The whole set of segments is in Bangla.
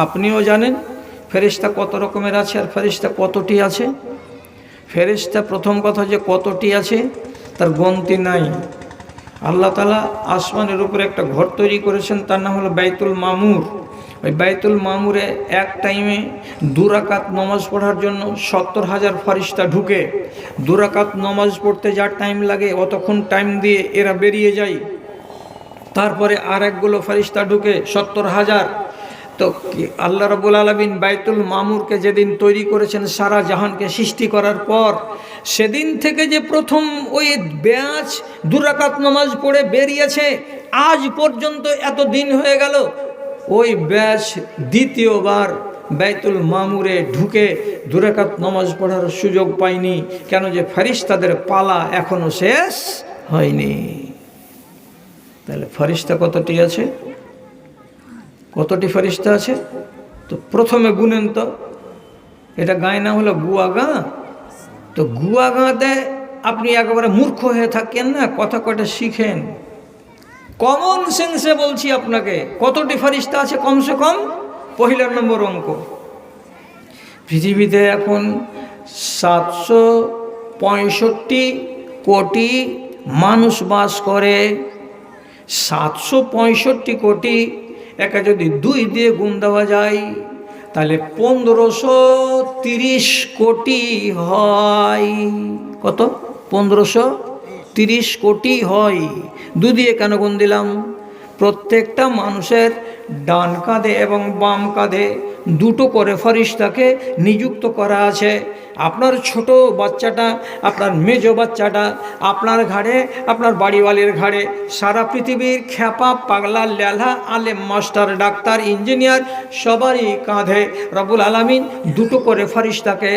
আপনিও জানেন ফেরেশতা কত রকমের আছে আর ফেরেশতা কতটি আছে। ফেরেশতা প্রথম কথা যে কতটি আছে তার গণতি নাই। আল্লাহ তাআলা আসমানের উপরে একটা ঘর তৈরি করেছেন, তার নাম হলো বাইতুল মামুর। ওই বাইতুল মামুরে এক টাইমে 2 রাকাত নমাজ পড়ার জন্য 70,000 ফেরেশতা ঢুকে। 2 রাকাত নমাজ পড়তে যা টাইম লাগে অতক্ষণ টাইম দিয়ে এরা বেরিয়ে যায়। তারপরে আর একগুলো ফেরেশতা ঢুকে 70,000। তো আল্লাহ রাব্বুল আলামিন বাইতুল মামুরকে যেদিন তৈরি করেছেন সারা জাহানকে সৃষ্টি করার পর, সেদিন থেকে যে প্রথম ওই ব্যাচ 2 রাকাত নামাজ পড়ে বেরিয়েছে, আজ পর্যন্ত এত দিন হয়ে গেল ওই ব্যাচ দ্বিতীয়বার বাইতুল মামুরে ঢুকে 2 রাকাত নামাজ পড়ার সুযোগ পায়নি। কেন? যে ফেরেশতাদের পালা এখনো শেষ হয়নি। তাহলে ফেরেশতা কতটি আছে? কতটি ফেরেশতা আছে? তো প্রথমে গুনেন তো। এটা গায়ে না হলো গুয়া গাঁ। তো গুয়া গাঁতে আপনি একেবারে মূর্খ হয়ে থাকেন না, কথা কটা শিখেন। কমন সেন্সে বলছি আপনাকে, কতটি ফেরেশতা আছে কমসে কম? পহিলা নম্বর অঙ্ক। পৃথিবীতে এখন 765 কোটি মানুষ বাস করে। 765 কোটি একে যদি 2 দিয়ে গুণ দেওয়া যায় তাহলে 1530 কোটি হয়। কত? 1530 কোটি হয়। 2 দিয়ে কেন গুণ দিলাম? প্রত্যেকটা মানুষের ডান কাঁধে এবং বাম কাঁধে 2টো করে ফেরেশতাকে নিযুক্ত করা আছে। আপনার ছোট বাচ্চাটা, আপনার মেজ বাচ্চাটা আপনার ঘাড়ে, আপনার বাড়িওয়ালির ঘাড়ে, সারা পৃথিবীর খ্যাপা পাগলা লেলা আলেম মাস্টার ডাক্তার ইঞ্জিনিয়ার সবারই কাঁধে রব্বুল আলামিন 2টো করে ফেরেশতাকে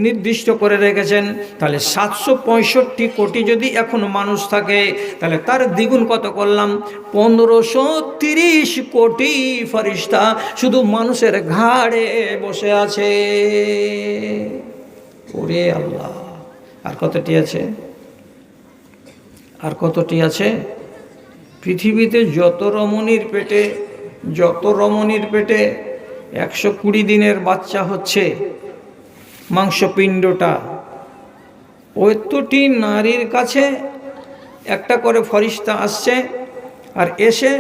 নির্দিষ্ট করে রেখেছেন। তাহলে 765 কোটি যদি এখন মানুষ থাকে তাহলে তার দ্বিগুণ কত করলাম? 1530 কোটি ফেরেশতা শুধু মানুষের ঘাড়ে বসে আছে। ওরে আল্লাহ! আর কতটি আছে? আর কতটি আছে? পৃথিবীতে যত রমণীর পেটে 120 দিনের বাচ্চা হচ্ছে, মাংসপিণ্ডটা, ওইতটি নারীর কাছে একটা করে ফেরেশতা আসছে আর এসে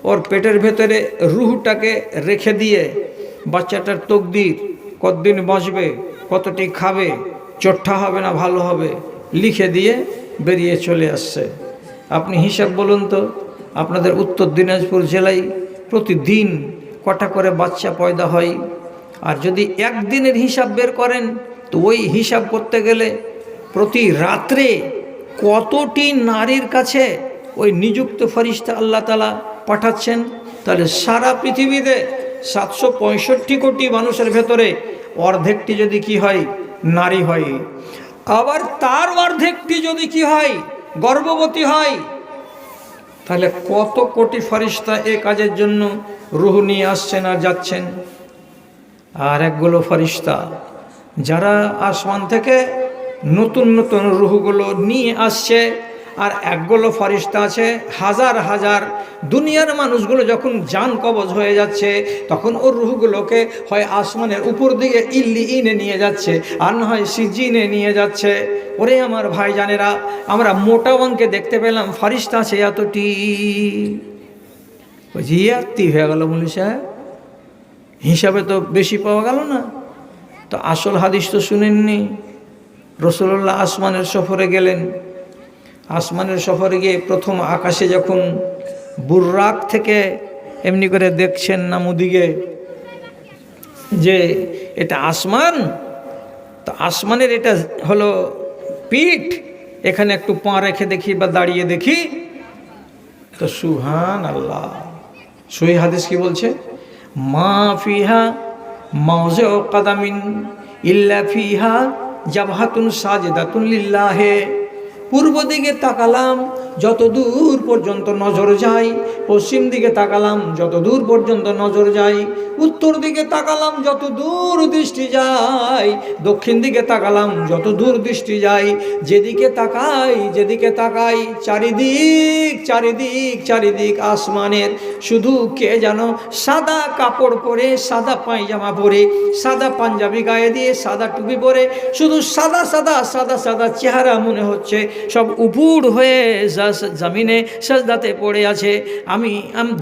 ওর পেটের ভেতরে রুহটাকে রেখে দিয়ে বাচ্চাটার তকদির, কতদিন বাঁচবে, কতটি খাবে, চোট্টা হবে না ভালো হবে, লিখে দিয়ে বেরিয়ে চলে আসছে। আপনি হিসাব বলুন তো, আপনাদের উত্তর দিনাজপুর জেলায় প্রতিদিন কটা করে বাচ্চা পয়দা হয়? আর যদি একদিনের হিসাব বের করেন তো ওই হিসাব করতে গেলে প্রতি রাত্রে কতটি নারীর কাছে ওই নিযুক্ত ফেরেশতা আল্লাহ তাআলা পাঠাচ্ছেন। তাহলে সারা পৃথিবীতে 765 কোটি মানুষের ভেতরে অর্ধেকটি যদি কি হয়? নারী হয়। আবার তার অর্ধেকটি যদি কি হয়? গর্ভবতী হয়। তাহলে কত কোটি ফেরেশতা এই কাজের জন্য রূহ নিয়ে আসছেন আর যাচ্ছেন। আর একগুলো ফেরেশতা যারা আসমান থেকে নতুন নতুন রূহগুলো নিয়ে আসছে, আর একগুলো ফেরেশতা আছে হাজার হাজার। দুনিয়ার মানুষগুলো যখন জান কবজ হয়ে যাচ্ছে তখন ওর রূহগুলোকে হয় আসমানের উপর দিকে ইল্লিইনে নিয়ে যাচ্ছে, আর না হয় সিজিনে নিয়ে যাচ্ছে। ওরে আমার ভাই জানেরা, আমরা মোটা অঙ্কে দেখতে পেলাম ফেরেশতা আছে এতটি। জিয়াতি হয়ে গেল মৌলভী সাহেব, হিসাবে তো বেশি পাওয়া গেল না। তো আসল হাদিস তো শুনেননি। রাসূলুল্লাহ আসমানের সফরে গেলেন। আসমানের সফরে গিয়ে প্রথম আকাশে যখন বুর্রাক থেকে এমনি করে দেখছেন নামুদিকে যে এটা আসমান, তো আসমানের এটা হলো পিঠ, এখানে একটু পা রেখে দেখি বা দাঁড়িয়ে দেখি। তো সুবহানাল্লাহ, সহি হাদিস কি বলছে? মা ফিহা মাউযিউ কাদামিন ইল্লা ফিহা জাবহাতুন সাজিদাতুন লিল্লাহি। পূর্ব দিকে তাকালাম, যত দূর পর্যন্ত নজর যায়, পশ্চিম দিকে তাকালাম যত দূর পর্যন্ত নজর যায়, উত্তর দিকে তাকালাম যত দূর দৃষ্টি যায়, দক্ষিণ দিকে তাকালাম যত দূর দৃষ্টি যায়, যেদিকে তাকাই চারিদিক চারিদিক চারিদিক আসমানের, শুধু কে যেন সাদা কাপড় পরে, সাদা পায়জামা পরে, সাদা পাঞ্জাবি গায়ে দিয়ে, সাদা টুপি পরে, শুধু সাদা সাদা সাদা সাদা চেহারা মনে হচ্ছে, সব উপুড় হয়ে জমিনে সাজদাতে পড়ে আছে। আমি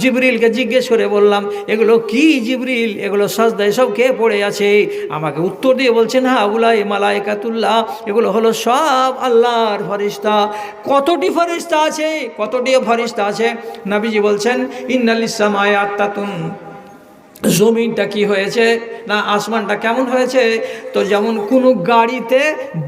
জিবরিলকে জিজ্ঞেস করে বললাম, এগুলো কি জিবরিল, এগুলো সাজদায় সব কে পড়ে আছে? আমাকে উত্তর দিয়ে বলছেন, হ্যাঁ উলাই মালায়েকাতুল্লাহ, এগুলো হলো সব আল্লাহর ফেরেশতা। কতটি ফেরেশতা আছে, কতটি ফেরেশতা আছে? নবীজি বলছেন, ইন্নালিস সামায়ে আত্তাতুন, জমিনটা কি হয়েছে না আসমানটা কেমন হয়েছে, তো যেমন কোনো গাড়িতে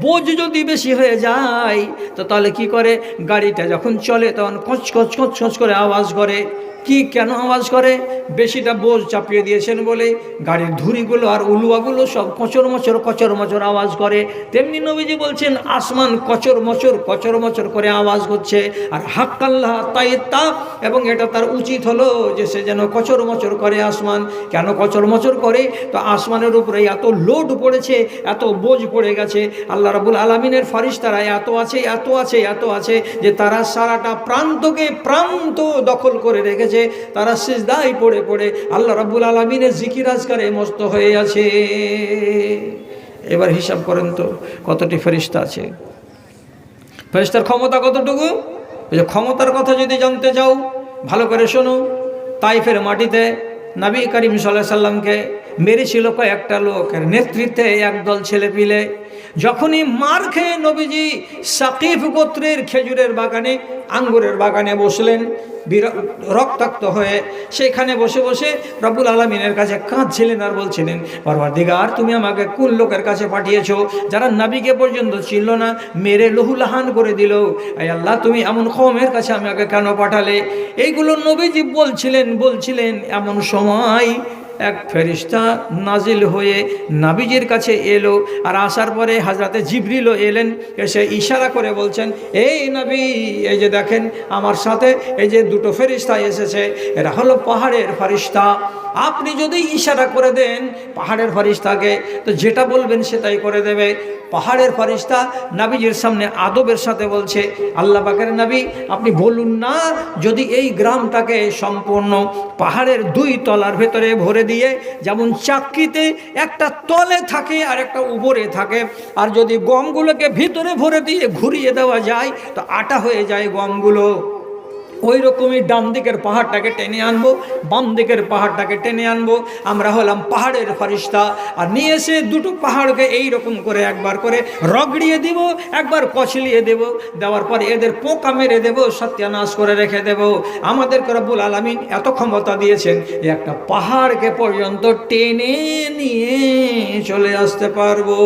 বোঝ যদি বেশি হয়ে যায় তো তাহলে কি করে, গাড়িটা যখন চলে তখন কচ কচ কচ কচ করে আওয়াজ করে। কি কেন আওয়াজ করে? বেশিটা বোঝ চাপিয়ে দিয়েছেন বলে গাড়ির ধুরিগুলো আর উলুয়াগুলো সব কচর মচর আওয়াজ করে। তেমনি নবীজি বলছেন আসমান কচর মচর করে আওয়াজ করছে। আর হাক্কাল্লাহ তাইতা, এবং এটা তার উচিত হলো যে সে যেন কচর মচর করে আসমান। কেন কচর মচর করে? তো আসমানের উপরে এত লোড পড়েছে, এত বোঝ পড়ে গেছে। আল্লাহ রাব্বুল আলামিনের ফেরেশতারা এত আছে যে তারা সারাটা প্রান্তকে প্রান্ত দখল করে রেখেছে। তারা সিজদায় পড়ে পড়ে আল্লাহ রাব্বুল আলামিনের জিকির আজকারে মস্ত হয়ে আছে। এবার হিসাব করেন তো কতটি ফেরেশতা আছে, ফেরেশতার ক্ষমতা কতটুকু। ক্ষমতার কথা যদি জানতে চাও ভালো করে শোনো। তাইফের মাটিতে নবী করিম সাল্লাল্লাহু আলাইহি সাল্লামকে মেরেছিল কয়েকটা লোকের নেতৃত্বে একদল ছেলেপিলে। যখনই মার খেয়ে নবীজি সাকিফ গোত্রের খেজুরের বাগানে, আঙ্গুরের বাগানে বসলেন রক্তাক্ত হয়ে, সেখানে বসে বসে রব্বুল আলামিনের কাছে কাঁদছিলেন আর বলছিলেন, পরওয়ারদিগার তুমি আমাকে কোন লোকের কাছে পাঠিয়েছো যারা নবীকে পর্যন্ত চিনল না, মেরে লহুলাহান করে দিল। এই আল্লাহ তুমি এমন কওমের কাছে আমাকে কেন পাঠালে? এইগুলো নবীজি বলছিলেন এমন সময় এক ফেরেশতা নাজিল হয়ে নবীজির কাছে এলো। আর আসার পরে হযরতে জিবরিলও এলেন, এসে ইশারা করে বলছেন, এই নবী, এই যে দেখেন আমার সাথে এই যে দুটো ফেরেশতা এসেছে, এরা হলো পাহাড়ের ফেরেশতা। আপনি যদি ইশারা করে দেন পাহাড়ের ফেরেশতাকে, তো যেটা বলবেন সেটাই করে দেবে। পাহাড়ের ফেরেশতা নবীজির সামনে আদবের সাথে বলছে, আল্লাহ পাকের নবী আপনি বলুন না, যদি এই গ্রামটাকে সম্পূর্ণ পাহাড়ের দুই তলার ভেতরে ভরে দিয়ে, যেমন চাক্কিতে একটা তলে থাকে আর একটা উপরে থাকে, আর যদি গমগুলোকে ভিতরে ভরে দিয়ে ঘুরিয়ে দেওয়া যায় তো আটা হয়ে যায় গমগুলো, ওই রকমই ডান দিকের পাহাড়টাকে টেনে আনবো, বাম দিকের পাহাড়টাকে টেনে আনবো। আমরা হলাম পাহাড়ের ফেরেশতা। আর নিয়ে এসে দুটো পাহাড়কে এই রকম করে একবার করে রগড়িয়ে দিব, একবার কচলিয়ে দেব, দেওয়ার পর এদের পোকা মেরে দেব, সত্যানাশ করে রেখে দেব। আমাদেরকে রব্বুল আলামিন এত ক্ষমতা দিয়েছেন যে একটা পাহাড়কে পর্যন্ত টেনে নিয়ে চলে আসতে পারবো।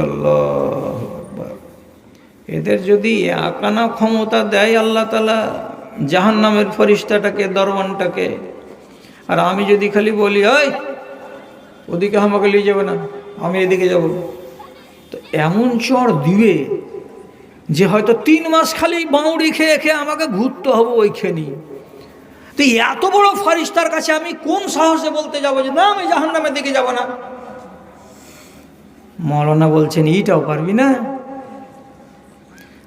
আল্লাহু আকবার। এদের যদি আকানা ক্ষমতা দেয় আল্লাহ তাআলা জাহান্নামের ফেরেশতাটাকে, দরওয়ানটাকে, আর আমি যদি খালি বলি ওই ওদিকে আমাকে নিয়ে যাবে না, আমি এদিকে যাব, তো এমন চড় দিবে যে হয়তো 3 মাস খালি বাউড়ি খেয়ে খেয়ে আমাকে ঘুরতে হবে ওইখানে। তো এত বড় ফেরেশতার কাছে আমি কোন সাহসে বলতে যাবো যে না আমি জাহান্নামের দিকে যাব না? মৌলানা বলছেন এইটাও পারবি না?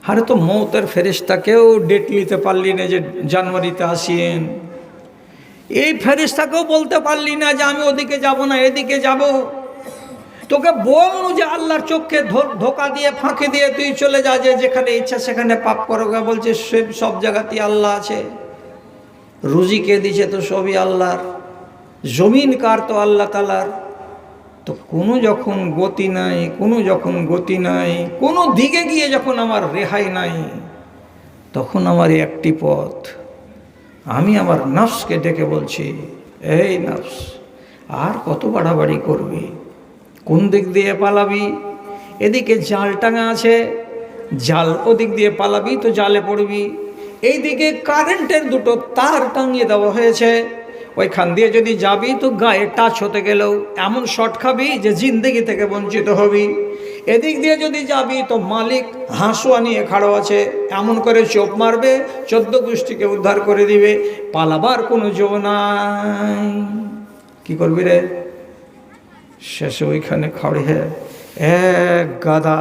আরে তো মৌতের ফেরেশতাকেও ডেট নিতে পারলি না যে জানুয়ারিতে আসিয়েন, এই ফেরেশতাকেও বলতে পারলি না যে আমি ওদিকে যাব না এদিকে যাব। তোকে বলল যে আল্লাহর চোখকে ধোকা দিয়ে ফাঁকি দিয়ে তুই চলে যা, যে যেখানে ইচ্ছা সেখানে পাপ করো। বলছে সব জায়গাতেই আল্লাহ আছে, রুজি কে দিছে তো সবই আল্লাহর, জমিন কার তো আল্লাহ তাআলার। তো কোনো যখন গতি নাই, কোনো দিকে গিয়ে যখন আমার রেহাই নাই, তখন আমার একটি পথ, আমি আমার নফসকে ডেকে বলছি, এই নফস আর কত বাড়াবাড়ি করবি, কোন দিক দিয়ে পালাবি? এদিকে জাল টাঙা আছে, জাল ওদিক দিয়ে পালাবি তো জালে পড়বি। এইদিকে কারেন্টের দুটো তার টাঙিয়ে দেওয়া হয়েছে, ওইখান দিয়ে যদি যাবি তো গায়ে টাচ হতে গেলেও এমন শট খাবি যে জিন্দেগি থেকে বঞ্চিত হবি। এদিক দিয়ে যদি যাবি তো মালিক হাঁসুয়া নিয়ে খাড়ো আছে, এমন করে চোপ মারবে 14 গোষ্ঠীকে উদ্ধার করে দিবে, পালাবার কোনো জো নাই। কি করবি রে? শেষে ওইখানে খড়ে এক গাদা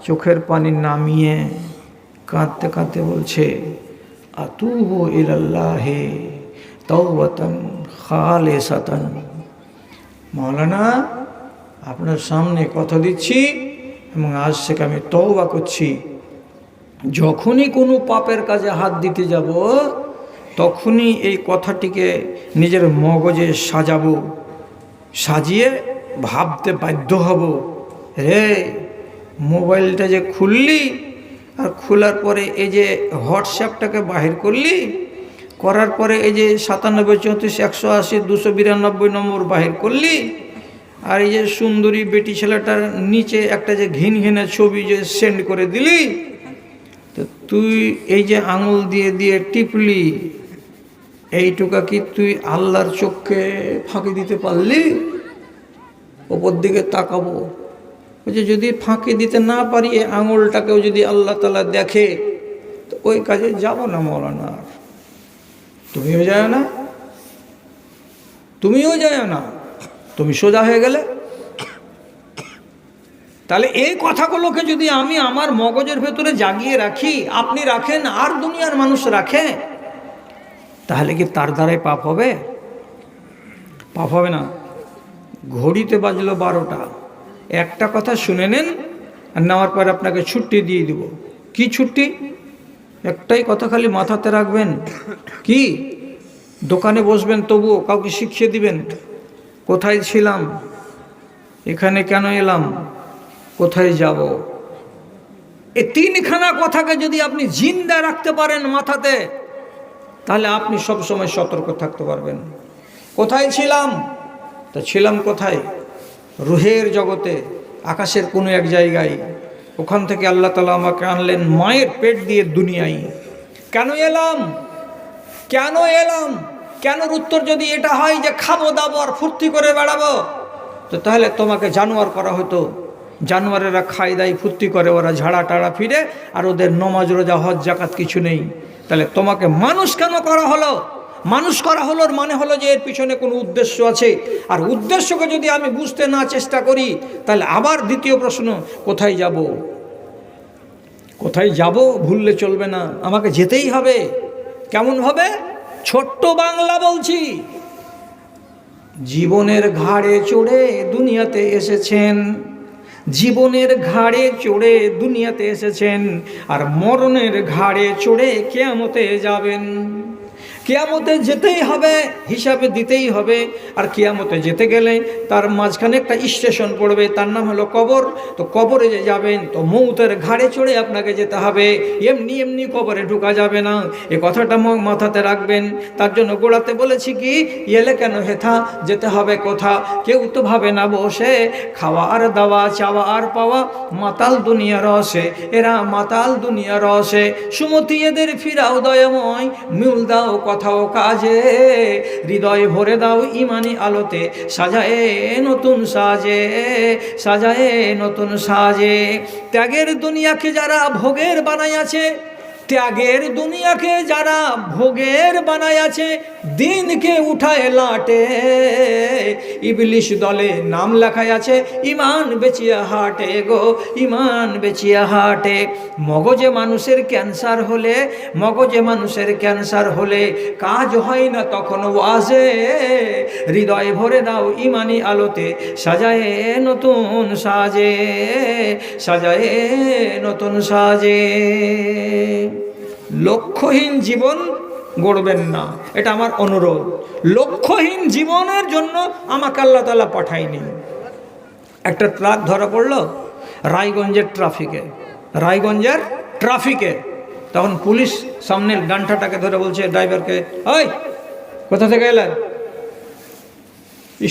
চোখের পানি নামিয়ে কাঁদতে কাঁদতে বলছে, আতুবু ইলাল্লাহি তাওবাতান খালিসাতান। মাওলানা, আপনার সামনে কথা দিচ্ছি এবং আজ থেকে আমি তওবা করছি, যখনই কোনো পাপের কাজে হাত দিতে যাব তখনই এই কথাটিকে নিজের মগজে সাজাবো, সাজিয়ে ভাবতে বাধ্য হব, রে মোবাইলটা যে খুললি আর খোলার পরে এই যে হোয়াটসঅ্যাপটাকে বাহির করলি, করার পরে এই যে 97 34 180 292 নম্বর বাহির করলি, আর এই যে সুন্দরী বেটি ছেলেটার নিচে একটা যে ঘিন ঘিনে ছবি যে সেন্ড করে দিলি, তো তুই এই যে আঙুল দিয়ে দিয়ে টিপলি, এইটুকা কি তুই আল্লাহর চোখকে ফাঁকি দিতে পারলি? ওপর দিকে তাকাবো, বলছে যদি ফাঁকি দিতে না পারি এই আঙুলটাকেও যদি আল্লাহ তাআলা দেখে তো ওই কাজে যাব না মৌলানা। তুমিও যায় না, তুমিও যায় না, তুমি সোজা হয়ে গেলে। তাহলে এই কথাগুলোকে যদি আমি আমার মগজের ভেতরে জাগিয়ে রাখি, আপনি রাখেন আর দুনিয়ার মানুষ রাখে, তাহলে কি তার দ্বারাই পাপ হবে? পাপ হবে না। ঘড়িতে বাজলো 12টা, একটা কথা শুনে নেন আর নেওয়ার পর আপনাকে ছুটি দিয়ে দিব। কি ছুটি? একটাই কথা খালি মাথাতে রাখবেন, কি? দোকানে বসবেন তবুও কাউকে শিখিয়ে দিবেন, কোথায় ছিলাম, এখানে কেন এলাম, কোথায় যাব। এই 3খানা কথাকে যদি আপনি জিন্দা রাখতে পারেন মাথাতে, তাহলে আপনি সব সময় সতর্ক থাকতে পারবেন। কোথায় ছিলাম? তা ছিলাম কোথায়? রুহের জগতে, আকাশের কোনো এক জায়গায়। ওখান থেকে আল্লাহ তাআলা আমাকে আনলেন মায়ের পেট দিয়ে দুনিয়ায়। কেন এলাম? কেন এলাম? কেনর উত্তর যদি এটা হয় যে খাবো দাবো আর ফুর্তি করে বেড়াবো, তো তাহলে তোমাকে জানোয়ার করা হতো। জানোয়ারেরা খায় দায় ফুর্তি করে, ওরা ঝাড়া টাড়া ফিরে, আর ওদের নমাজ রোজা হজ জাকাত কিছু নেই। তাহলে তোমাকে মানুষ কেন করা হলো? মানুষ করা হলো মানে হলো যে এর পিছনে কোনো উদ্দেশ্য আছে, আর উদ্দেশ্যকে যদি আমি বুঝতে না চেষ্টা করি, তাহলে আবার দ্বিতীয় প্রশ্ন, কোথায় যাব? কোথায় যাব ভুললে চলবে না, আমাকে যেতেই হবে। কেমন হবে? ছোট্ট বাংলা বলছি, জীবনের ঘাড়ে চড়ে দুনিয়াতে এসেছেন, জীবনের ঘাড়ে চড়ে দুনিয়াতে এসেছেন, আর মরণের ঘাড়ে চড়ে কিয়ামতে যাবেন। কিয়ামতে যেতেই হবে, হিসাবে দিতেই হবে। আর কিয়ামতে যেতে গেলে তার মাঝখানে একটা স্টেশন পড়বে, তার নাম হলো কবর। তো কবরে যে যাবেন তো মৌতের ঘাড়ে চড়ে আপনাকে যেতে হবে, এমনি এমনি কবরে ঢোকা যাবে না। এ কথাটা মাথাতে রাখবেন। তার জন্য গোড়াতে বলেছি কি, এলে কেন হেথা, যেতে হবে কোথা। কেউ তো ভাবে না বসে, খাওয়া আর দাওয়া, চাওয়া আর পাওয়া, মাতাল দুনিয়া রসে, এরা মাতাল দুনিয়া রসে। সুমতি এদের ফিরাও দয়াময়, মিউল দাও কথাও কাজে, হৃদয় ভরে দাও ইমানি আলোতে, সাজায়ে নতুন সাজে, সাজায়ে নতুন সাজে। ত্যাগের দুনিয়াকে যারা ভোগের বানাই আছে, ত্যাগের দুনিয়াকে যারা ভোগের বানায় আছে, দিনকে উঠায় লাটে, ইবলিশ দলে নাম লেখায় আছে, ইমান বেচিয়া হাটে গো, ইমান বেচিয়া হাটে। মগজে মানুষের ক্যান্সার হলে, মগজে মানুষের ক্যান্সার হলে কাজ হয় না তখন ওয়াজে, হৃদয় ভরে দাও ইমানি আলোতে, সাজায়ে নতুন সাজে, সাজায়ে নতুন সাজে। লক্ষ্যহীন জীবন গড়বেন না, এটা আমার অনুরোধ। লক্ষ্যহীন জীবনের জন্য আমাকে আল্লাহ তাআলা পাঠায়নি। একটা ট্রাক ধরা পড়লো রায়গঞ্জের ট্রাফিকে, রায়গঞ্জের ট্রাফিকে। তখন পুলিশ সামনের ডান্টাটাকে ধরে বলছে ড্রাইভারকে, ওই কোথা থেকে এলেন?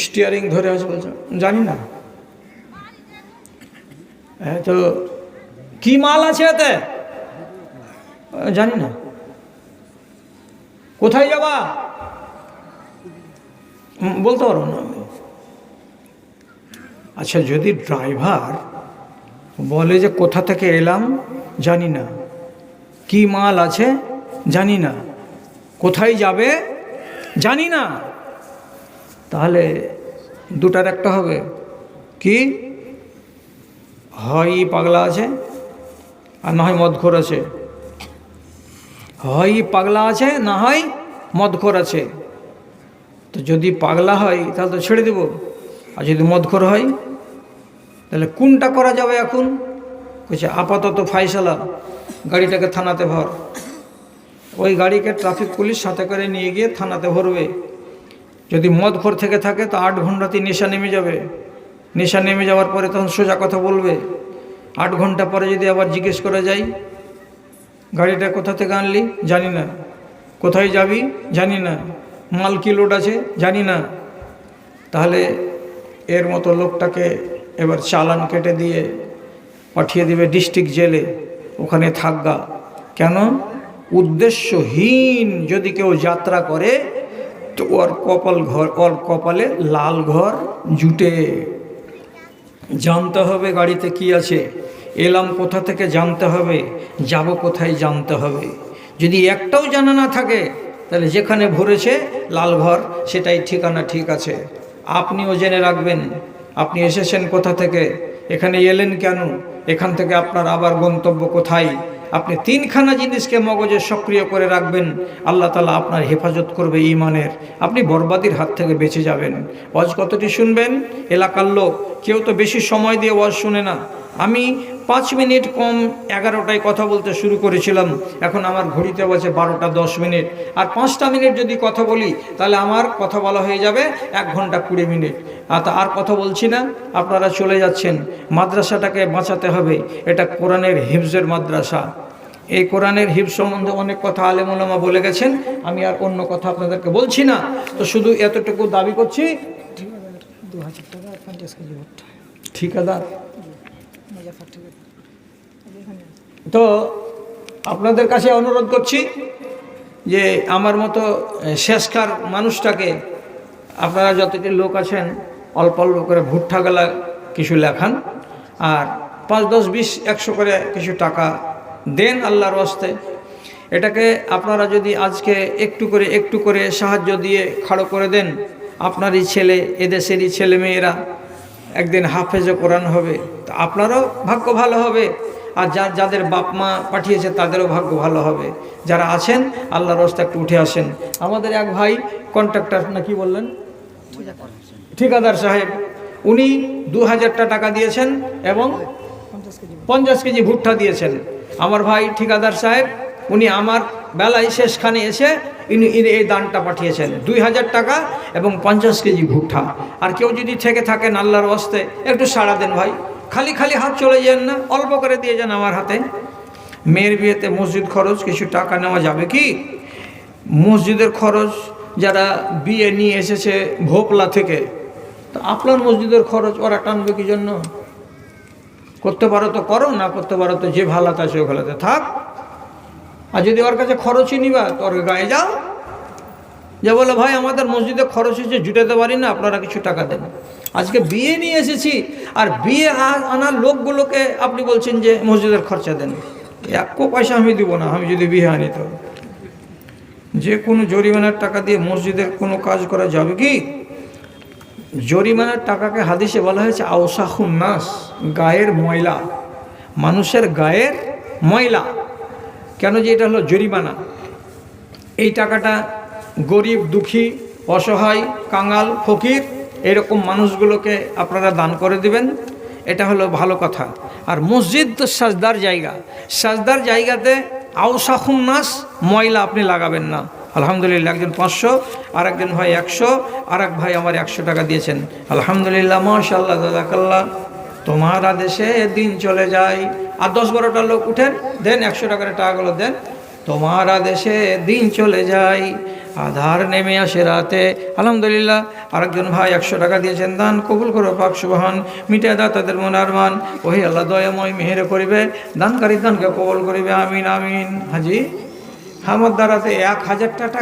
স্টিয়ারিং ধরে আছে, বলছে জানি না। তো কি মাল আছে এতে? জানি না। কোথায় যাবা? বলতে পারবো না আমি। আচ্ছা, যদি ড্রাইভার বলে যে কোথা থেকে এলাম জানি না, কি মাল আছে জানি না, কোথায় যাবে জানি না। তাহলে দুটার একটা হবে কি, হয় পাগলা আছে আর না হয় মদখোর আছে, হয় পাগলা আছে না হয় মদখোর আছে। তো যদি পাগলা হয় তাহলে তো ছেড়ে দেব, আর যদি মদখোর হয় তাহলে কোনটা করা যাবে এখন? বলছে আপাতত ফাইসালা, গাড়িটাকে থানাতে ভর। ওই গাড়িকে ট্রাফিক পুলিশ সাথে করে নিয়ে গিয়ে থানাতে ভরবে। যদি মদখোর থেকে থাকে তো 8 ঘন্টাতেই নেশা নেমে যাবে। নেশা নেমে যাওয়ার পরে তখন সোজা কথা বলবে। 8 ঘন্টা পরে যদি আবার জিজ্ঞেস করা যায়, গাড়িটা কোথা থেকে আনলি জানি না, কোথায় যাবি জানি না, মাল কি লোড আছে জানি না, তাহলে এর মতো লোকটাকে এবার চালান কেটে দিয়ে পাঠিয়ে দিবে ডিস্ট্রিক্ট জেলে, ওখানে থাকগা। কেন? উদ্দেশ্যহীন যদি কেউ যাত্রা করে তো ওর কপালে লাল ঘর জুটে। জানতে হবে গাড়িতে কি আছে, এলাম কোথা থেকে জানতে হবে, যাব কোথায় জানতে হবে। যদি একটাও জানা না থাকে তাহলে যেখানে ভরেছে লাল ঘর সেটাই ঠিকানা ঠিক আছে। আপনিও জেনে রাখবেন আপনি এসেছেন কোথা থেকে, এখানে এলেন কেন, এখান থেকে আপনার আবার গন্তব্য কোথায়। আপনি 3খানা জিনিসকে মগজে সক্রিয় করে রাখবেন, আল্লাহ তাআলা আপনার হেফাজত করবে ঈমানের, আপনি বরবাদির হাত থেকে বেঁচে যাবেন। ওয়াজ কতটি শুনবেন? এলাকার লোক কেউ তো বেশি সময় দিয়ে ওয়াজ শুনে না। আমি 5 মিনিট কম 11টায় কথা বলতে শুরু করেছিলাম, এখন আমার ঘড়িতে বলছে 12টা 10 মিনিট। আর 5টা মিনিট যদি কথা বলি তাহলে আমার কথা বলা হয়ে যাবে 1 ঘন্টা 20 মিনিট। আর কথা বলছি না, আপনারা চলে যাচ্ছেন। মাদ্রাসাটাকে বাঁচাতে হবে, এটা কোরআনের হিফজের মাদ্রাসা। এই কোরআনের হিফজ সম্বন্ধে অনেক কথা আলেম ওলামা বলে গেছেন, আমি আর অন্য কথা আপনাদেরকে বলছি না। তো শুধু এতটুকু দাবি করছি, 2000 টাকা 50 কেজি ভুট্টা ঠিকাদার। তো আপনাদের কাছে অনুরোধ করছি যে আমার মতো শেষকার মানুষটাকে আপনারা যতটি লোক আছেন অল্প অল্প করে ভুট্টাগুলা কিছু লেখান, আর 5, 10, 20, 100 করে কিছু টাকা দেন আল্লাহর ওয়াস্তে। এটাকে আপনারা যদি আজকে একটু করে সাহায্য দিয়ে খাড়ো করে দেন, আপনারই ছেলে, এদেশেরই ছেলে মেয়েরা একদিন হাফেজে কোরআন হবে, তো আপনারও ভাগ্য ভালো হবে, আর যাদের বাপ মা পাঠিয়েছে তাদেরও ভাগ্য ভালো হবে। যারা আছেন আল্লাহর রাস্তায় একটু উঠে আসেন। আমাদের এক ভাই কন্ট্রাক্টর না কি বললেন, ঠিকাদার সাহেব, উনি 2000 টাকা দিয়েছেন এবং 50 কেজি ভুট্টা দিয়েছেন। আমার ভাই ঠিকাদার সাহেব উনি আমার বেলায় শেষখানে এসে ইনি এই দানটা পাঠিয়েছেন, 2000 টাকা এবং 50 কেজি ভুট্টা। আর কেউ যদি থেকে থাকেন আল্লাহর ওয়াস্তে একটু সাড়া দেন ভাই, খালি খালি হাত চলে যান না, অল্প করে দিয়ে যান আমার হাতে। মেয়ের বিয়েতে মসজিদ খরচ কিছু টাকা নেওয়া যাবে কি? মসজিদের খরচ যারা বিয়ে নিয়ে এসেছে ভোপলা থেকে, তো আপনার মসজিদের খরচ ওরা টানবে কি জন্য? করতে পারো তো করো, না করতে পারো তো যে ভালাতে আছে ও ভালাতে থাক। আর যদি ওর কাছে খরচই নিবা তো ওর গায়ে যাও, যে বলে ভাই আমাদের মসজিদে খরচ হচ্ছে জুটাতে পারি না, আপনারা কিছু টাকা দেন। আজকে বিয়ে নিয়ে এসেছি আর বিয়ে আনার লোকগুলোকে আপনি বলছেন যে মসজিদের খরচা দেন। 1 পয়সা আমি দিব না, আমি যদি বিয়ে আনি তো। যে কোনো জরিমানার টাকা দিয়ে মসজিদের কোনো কাজ করা যাবে কি? জরিমানার টাকাকে হাদিসে বলা হয়েছে আওসাখুন নাস, গায়ের ময়লা, মানুষের গায়ের ময়লা। কেন যে এটা হলো জরিমানা। এই টাকাটা গরিব, দুঃখী, অসহায়, কাঙাল, ফকির এরকম মানুষগুলোকে আপনারা দান করে দিবেন, এটা হলো ভালো কথা। আর মসজিদ তো সাজদার জায়গা, সাজদার জায়গাতে আওসাখুন নাস, ময়লা আপনি লাগাবেন না। আলহামদুলিল্লাহ, একজন 500, আর একজন ভাই 100, আর এক ভাই আমার 100 টাকা দিয়েছেন। আলহামদুলিল্লাহ, মাশাআল্লাহ, জাযাকাল্লাহ। তোমার আদেশে দিন চলে যায়। আর 10-12টা লোক উঠেন, দেন 100 টাকার টাকাগুলো দেন। তোমার আদেশে দিন চলে যায়, আধার নেমে আসে রাতে। আলহামদুলিল্লাহ, আরেকজন ভাই 100 টাকা দিয়েছেন। দান কবুল করো পাক সুবহান, মিটে দাও তাদের মনের মান। ওহি আল্লাহ দয়াময় মেহের করিবে, দানকারী দানকে কবুল করিবে। আমিন আমিন। হাজি আমার দ্বারাতে 1000 টাকা